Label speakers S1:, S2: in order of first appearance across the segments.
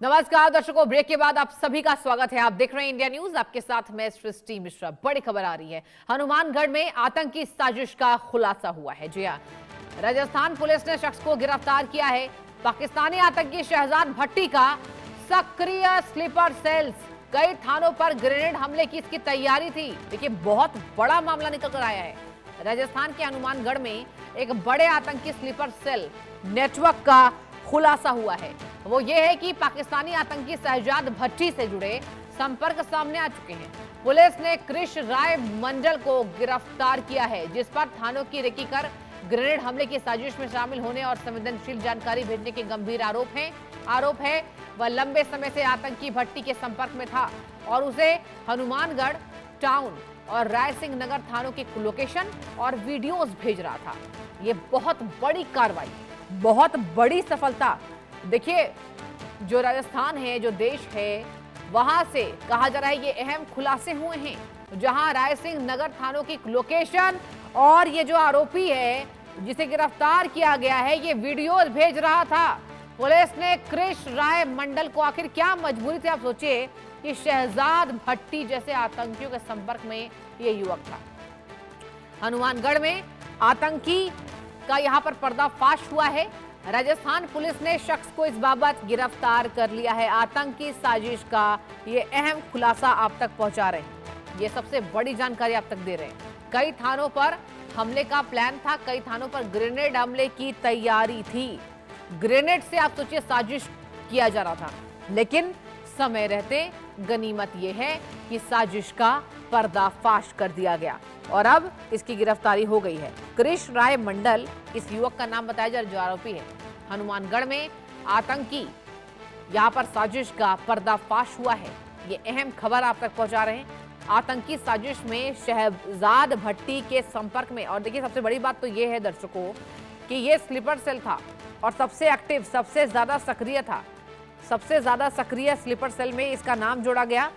S1: नमस्कार दर्शकों, ब्रेक के बाद आप सभी का स्वागत है। आप देख रहे हैं इंडिया न्यूज, आपके साथ मैं सृष्टि मिश्रा। बड़ी खबर आ रही है, हनुमानगढ़ में आतंकी साजिश का खुलासा हुआ है। जी हां, राजस्थान पुलिस ने शख्स को गिरफ्तार किया है। पाकिस्तानी आतंकी शहजाद भट्टी का सक्रिय स्लीपर सेल्स, कई थानों पर ग्रेनेड हमले की इसकी तैयारी थी। देखिए, बहुत बड़ा मामला निकल कर आया है। राजस्थान के हनुमानगढ़ में एक बड़े आतंकी स्लीपर सेल नेटवर्क का खुलासा हुआ है। वो ये है कि पाकिस्तानी आतंकी शहजाद भट्टी से जुड़े संपर्क सामने आ चुके हैं। पुलिस ने कृष राय मंडल को गिरफ्तार किया है, जिस पर थानों की रेकी कर ग्रेनेड हमले की साजिश में शामिल होने और संवेदनशील जानकारी भेजने के गंभीर आरोप है। वह लंबे समय से आतंकी भट्टी के संपर्क में था और उसे हनुमानगढ़ टाउन और राय सिंह नगर थानों की लोकेशन और वीडियोस भेज रहा था। ये बहुत बड़ी कार्रवाई, बहुत बड़ी सफलता। देखिए, जो राजस्थान है, जो देश है, वहां से कहा जा रहा है ये अहम खुलासे हुए हैं, जहां राय सिंह नगर थानों की लोकेशन और ये जो आरोपी है जिसे गिरफ्तार किया गया है, ये वीडियोस भेज रहा था। पुलिस ने कृष राय मंडल को, आखिर क्या मजबूरी थी, आप सोचिए कि शहजाद भट्टी जैसे आतंकियों के संपर्क में ये युवक था। हनुमानगढ़ में आतंकी का यहां पर पर्दाफाश हुआ है। राजस्थान पुलिस ने शख्स को इस बाबत गिरफ्तार कर लिया है। आतंकी साजिश का ये अहम खुलासा आप तक पहुंचा रहे हैं। ये सबसे बड़ी जानकारी आप तक दे रहे हैं। कई थानों पर हमले का प्लान था, कई थानों पर ग्रेनेड हमले की तैयारी थी। ग्रेनेड से आप सोचिए साजिश किया जा रहा था, लेकिन समय रहते गनीमत यह है कि साजिश का पर्दाफाश कर दिया गया और अब इसकी गिरफ्तारी हो गई है। कृष राय मंडल इस युवक का नाम बताया जा रहा, जो आरोपी है। हनुमानगढ़ में आतंकी यहां पर साजिश का पर्दाफाश हुआ है। ये अहम खबर आप तक पहुंचा रहे हैं। आतंकी साजिश में शहजाद भट्टी के संपर्क में, और देखिए सबसे बड़ी बात तो ये है दर्शकों कि ये स्लीपर सेल था और सबसे एक्टिव, सबसे ज्यादा सक्रिय था। सबसे ज्यादा सक्रिय स्लीपर सेल में इसका नाम जोड़ा गया,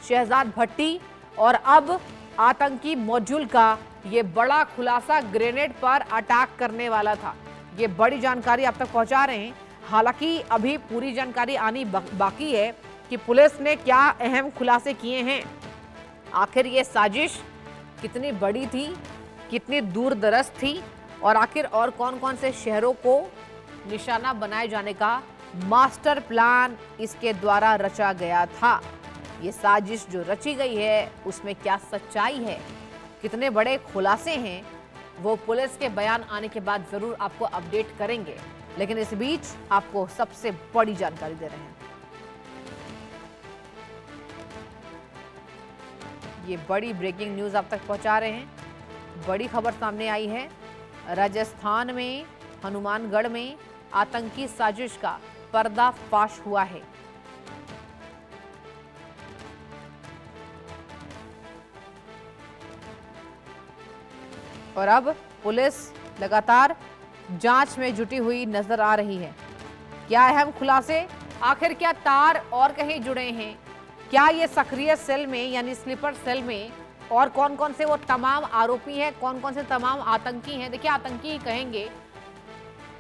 S1: शहजाद भट्टी। और अब आतंकी मॉड्यूल का ये बड़ा खुलासा, ग्रेनेड पर अटैक करने वाला था। ये बड़ी जानकारी आप तक पहुंचा रहे हैं। हालांकि अभी पूरी जानकारी आनी बाकी है कि पुलिस ने क्या अहम खुलासे किए हैं। आखिर ये साजिश कितनी बड़ी थी, कितनी दूरदराज थी, और आखिर और कौन कौन से शहरों को निशाना बनाए जाने का मास्टर प्लान इसके द्वारा रचा गया था। ये साजिश जो रची गई है उसमें क्या सच्चाई है, कितने बड़े खुलासे हैं, वो पुलिस के बयान आने के बाद जरूर आपको अपडेट करेंगे। लेकिन इस बीच आपको सबसे बड़ी जानकारी दे रहे हैं। ये बड़ी ब्रेकिंग न्यूज आप तक पहुंचा रहे हैं। बड़ी खबर सामने आई है। राजस्थान में हनुमानगढ़ में आतंकी साजिश का पर्दाफाश हुआ है। और अब पुलिस लगातार जांच में जुटी हुई नजर आ रही है। क्या अहम खुलासे, आखिर क्या तार और कहीं जुड़े हैं? क्या ये सक्रिय सेल में यानी स्लीपर सेल में और कौन कौन से वो तमाम आरोपी हैं, कौन कौन से तमाम आतंकी हैं? देखिए, आतंकी ही कहेंगे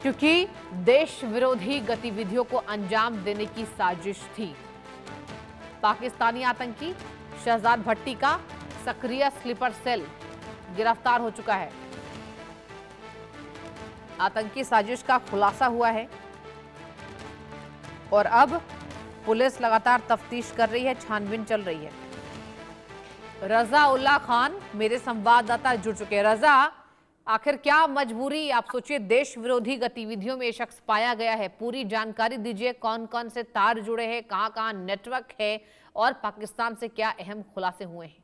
S1: क्योंकि देश विरोधी गतिविधियों को अंजाम देने की साजिश थी। पाकिस्तानी आतंकी शहजाद भट्टी का सक्रिय स्लीपर सेल गिरफ्तार हो चुका है। आतंकी साजिश का खुलासा हुआ है और अब पुलिस लगातार तफ्तीश कर रही है, छानबीन चल रही है। रजा उल्ला खान मेरे संवाददाता जुड़ चुके हैं। रजा, आखिर क्या मजबूरी, आप सोचिए देश विरोधी गतिविधियों में शख्स पाया गया है, पूरी जानकारी दीजिए। कौन कौन से तार जुड़े हैं, कहां कहां नेटवर्क है और पाकिस्तान से क्या अहम खुलासे हुए हैं?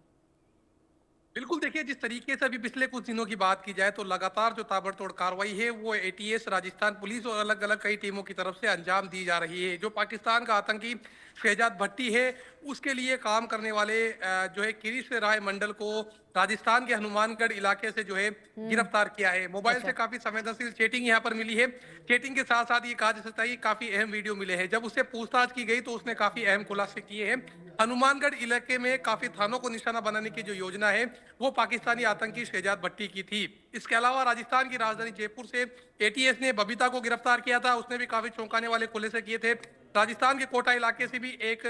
S2: बिल्कुल, देखिए, जिस तरीके से अभी पिछले कुछ दिनों की बात की जाए तो लगातार जो ताबड़तोड़ कार्रवाई है वो एटीएस, राजस्थान पुलिस और अलग अलग कई टीमों की तरफ से अंजाम दी जा रही है। जो पाकिस्तान का आतंकी शहजाद भट्टी है उसके लिए काम करने वाले जो है कृष राय मंडल को राजस्थान के हनुमानगढ़ इलाके से जो है गिरफ्तार किया है। मोबाइल से काफी संवेदनशील चैटिंग यहाँ पर मिली है। चैटिंग के साथ साथ ये कहा जा सकता है कि काफी अहम वीडियो मिले हैं। जब उससे पूछताछ की गई तो उसने काफी अहम खुलासे किए हैं। हनुमानगढ़ इलाके में काफी थानों को निशाना बनाने की जो योजना है वो पाकिस्तानी आतंकी शहजाद भट्टी की थी। इसके अलावा राजस्थान की राजधानी जयपुर से एटीएस ने बबीता को गिरफ्तार किया था, उसने भी काफी चौंकाने वाले खुलासे किए थे। राजस्थान के कोटा इलाके से भी एक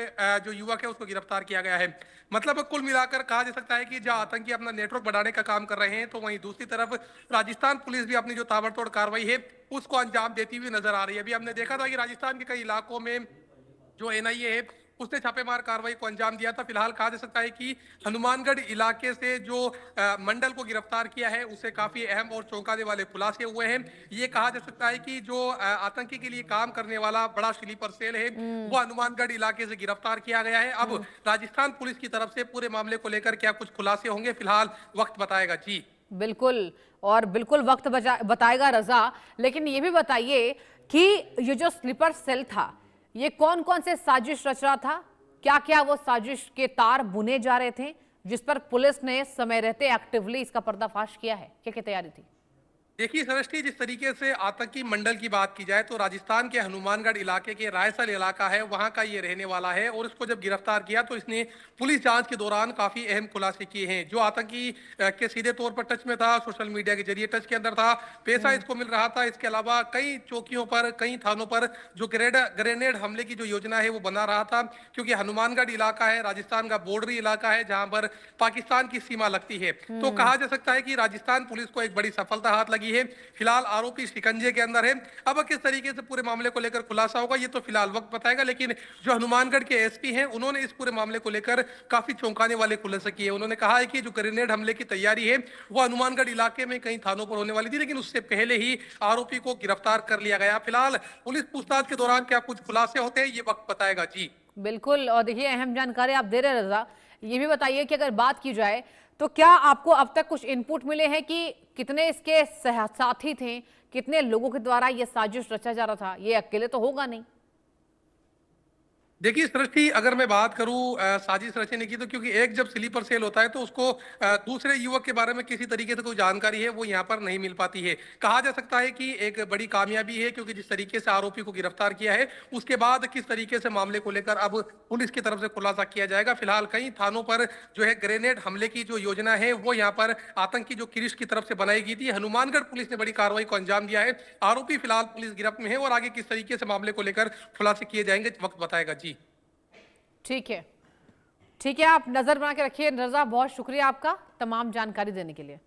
S2: जो युवक है उसको गिरफ्तार किया गया है। मतलब कुल मिलाकर कहा जा सकता है कि जहां आतंकी अपना नेटवर्क बढ़ाने का काम कर रहे हैं, तो वहीं दूसरी तरफ राजस्थान पुलिस भी अपनी जो ताबड़तोड़ कार्रवाई है उसको अंजाम देती हुई नजर आ रही है। अभी हमने देखा था कि राजस्थान के कई इलाकों में जो एनआईए है उसने छापेमार कार्रवाई को अंजाम दिया था। फिलहाल कहा जा सकता है कि हनुमानगढ़ इलाके से जो मंडल को गिरफ्तार किया है उससे काफी अहम और चौंकाने वाले खुलासे हुए हैं। ये कहा जा सकता है कि जो आतंकी के लिए काम करने वाला बड़ा स्लीपर सेल है वो हनुमानगढ़ इलाके से गिरफ्तार किया गया है। अब राजस्थान पुलिस की तरफ से पूरे मामले को लेकर क्या कुछ खुलासे होंगे, फिलहाल वक्त बताएगा। जी
S1: बिल्कुल, और बिल्कुल वक्त बताएगा रजा। लेकिन ये भी बताइए कि ये जो स्लीपर सेल था ये कौन कौन से साजिश रच रहा था, क्या क्या वो साजिश के तार बुने जा रहे थे जिस पर पुलिस ने समय रहते एक्टिवली इसका पर्दाफाश किया है, क्या क्या तैयारी थी?
S2: देखिए सृष्टि, जिस तरीके से आतंकी मंडल की बात की जाए तो राजस्थान के हनुमानगढ़ इलाके के रायसल इलाका है, वहां का ये रहने वाला है। और इसको जब गिरफ्तार किया तो इसने पुलिस जांच के दौरान काफी अहम खुलासे किए हैं। जो आतंकी के सीधे तौर पर टच में था, सोशल मीडिया के जरिए टच के अंदर था, पैसा इसको मिल रहा था। इसके अलावा कई चौकियों पर, कई थानों पर जो ग्रेनेड हमले की जो योजना है वो बना रहा था, क्योंकि हनुमानगढ़ इलाका है राजस्थान का बॉर्डरी इलाका है जहां पर पाकिस्तान की सीमा लगती है। तो कहा जा सकता है कि राजस्थान पुलिस को एक बड़ी सफलता हाथ लगी है। फिलहाल आरोपी शिकंजे के अंदर है। अब किस तरीके से पूरे मामले को लेकर खुलासा होगा ये तो फिलहाल वक्त बताएगा। लेकिन जो हनुमानगढ़ के एसपी हैं उन्होंने इस पूरे मामले को लेकर काफी चौंकाने वाले खुलासे किए। उन्होंने कहा है कि जो ग्रेनेड हमले की तैयारी है वो हनुमानगढ़ इलाके में कई थानों पर होने वाली थी, लेकिन उससे पहले ही आरोपी को गिरफ्तार कर लिया गया। फिलहाल पुलिस पूछताछ के दौरान क्या कुछ खुलासे होते हैं ये वक्त बताएगा। जी
S1: बिल्कुल, और देखिए अहम जानकारी आप दे रहे हैं रजा। ये भी बताइए कि अगर बात की जाए तो क्या आपको अब तक कुछ इनपुट मिले हैं कि कितने इसके साथी थे, कितने लोगों के द्वारा ये साजिश रचा जा रहा था? ये अकेले तो होगा नहीं।
S2: देखिए सृष्टि, अगर मैं बात करूं साजिश रचने की, तो क्योंकि एक जब स्लीपर सेल होता है तो उसको दूसरे युवक के बारे में किसी तरीके से कोई जानकारी है वो यहाँ पर नहीं मिल पाती है। कहा जा सकता है कि एक बड़ी कामयाबी है, क्योंकि जिस तरीके से आरोपी को गिरफ्तार किया है उसके बाद किस तरीके से मामले को लेकर अब पुलिस की तरफ से खुलासा किया जाएगा। फिलहाल कई थानों पर जो है ग्रेनेड हमले की जो योजना है वो यहाँ पर आतंकी जो किरिश की तरफ से बनाई गई थी। हनुमानगढ़ पुलिस ने बड़ी कार्रवाई को अंजाम दिया है। आरोपी फिलहाल पुलिस गिरफ्त में है और आगे किस तरीके से मामले को लेकर खुलासे किए जाएंगे वक्त बताएगा। जी
S1: ठीक है, ठीक है, आप नजर बना के रखिए रजा। बहुत शुक्रिया आपका तमाम जानकारी देने के लिए।